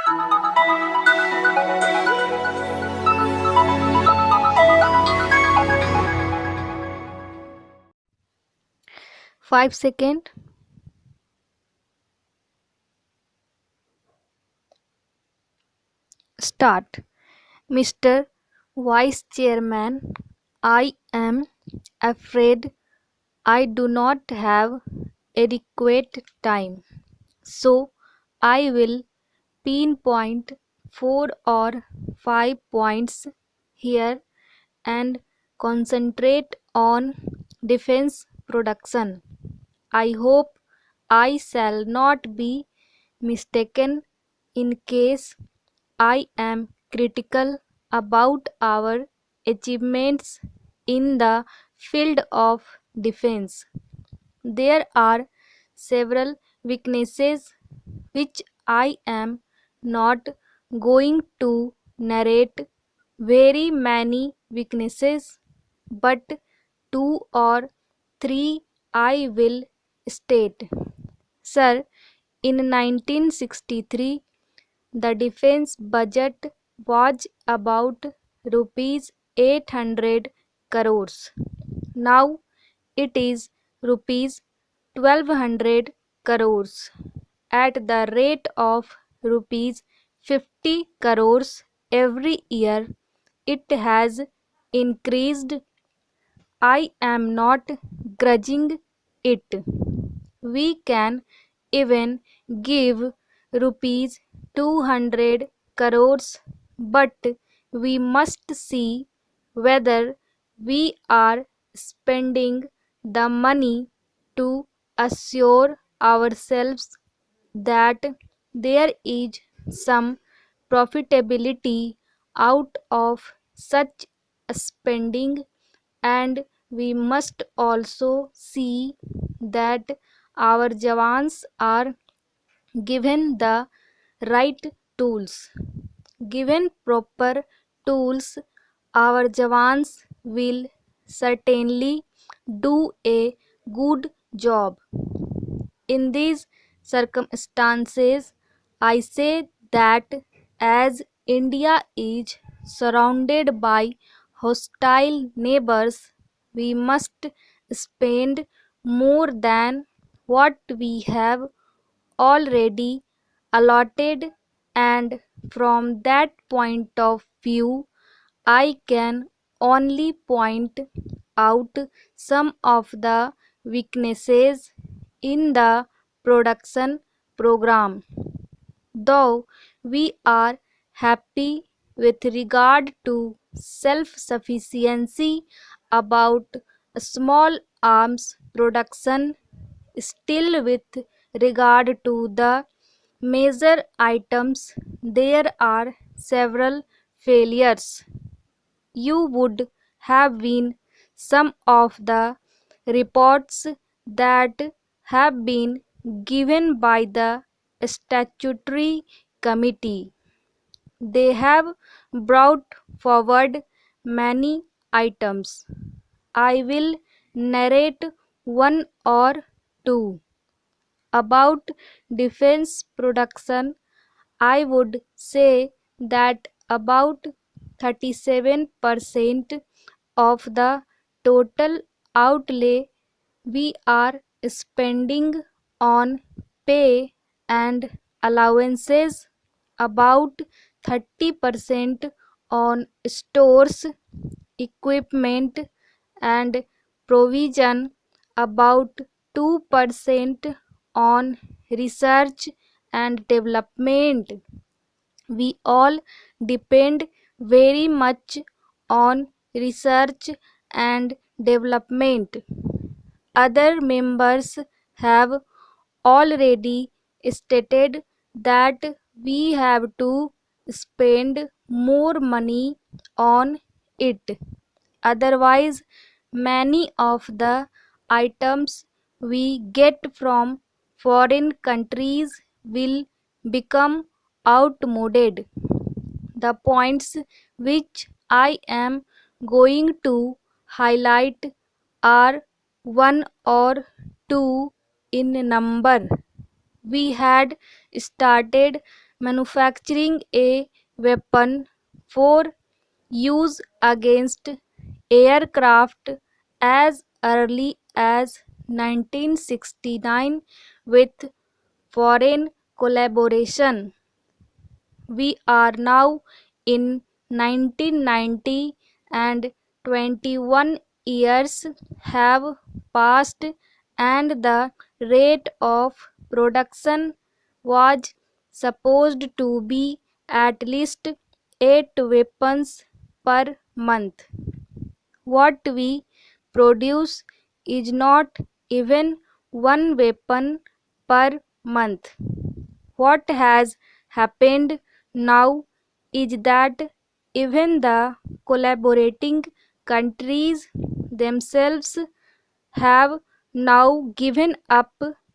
5 seconds. Start. Mr. Vice Chairman, I am afraid I do not have adequate time, so I will pinpoint 4 or 5 points here and concentrate on defense production. I hope I shall not be mistaken in case I am critical about our achievements in the field of defense. There are several weaknesses which I am not going to narrate very many weaknesses, but 2 or 3 I will state. Sir, in 1963, the defense budget was about rupees 800 crores. Now it is rupees 1200 crores. At the rate of rupees 50 crores every year, it has increased. I am not grudging it. We can even give rupees 200 crores, but we must see whether we are spending the money to assure ourselves that there is some profitability out of such spending, and we must also see that our jawans are given the right tools. Given proper tools, our jawans will certainly do a good job. In these circumstances, I say that as India is surrounded by hostile neighbors, we must spend more than what we have already allotted, and from that point of view, I can only point out some of the weaknesses in the production program. Though we are happy with regard to self-sufficiency about small arms production, still with regard to the major items, there are several failures. You would have been some of the reports that have been given by the statutory committee. They have brought forward many items. I will narrate one or two. About defense production, I would say that about 37% of the total outlay we are spending on pay and allowances, about 30% on stores, equipment and provision, about 2% on research and development. We all depend very much on research and development. Other members have already stated that we have to spend more money on it. Otherwise, many of the items we get from foreign countries will become outmoded. The points which I am going to highlight are one or two in number. We had started manufacturing a weapon for use against aircraft as early as 1969 with foreign collaboration. We are now in 1990 and 21 years have passed and the rate of production was supposed to be at least 8 weapons per month. What we produce is not even one weapon per month. What has happened now is that even the collaborating countries themselves have now given up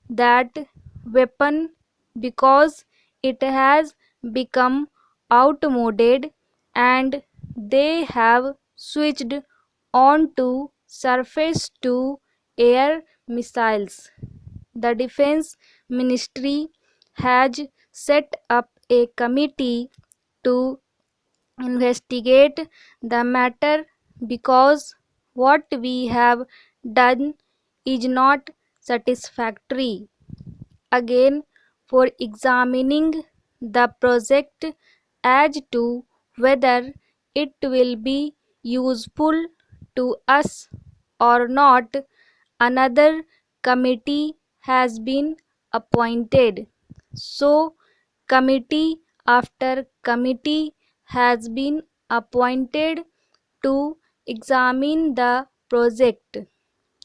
that weapon because it has become outmoded and they have switched on to surface to air missiles. The Defense Ministry has set up a committee to investigate the matter because what we have done is not satisfactory. Again, for examining the project as to whether it will be useful to us or not, another committee has been appointed. So, committee after committee has been appointed to examine the project.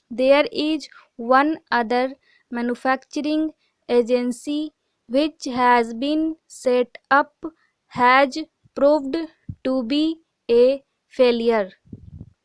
There is one other manufacturing agency which has been set up has proved to be a failure.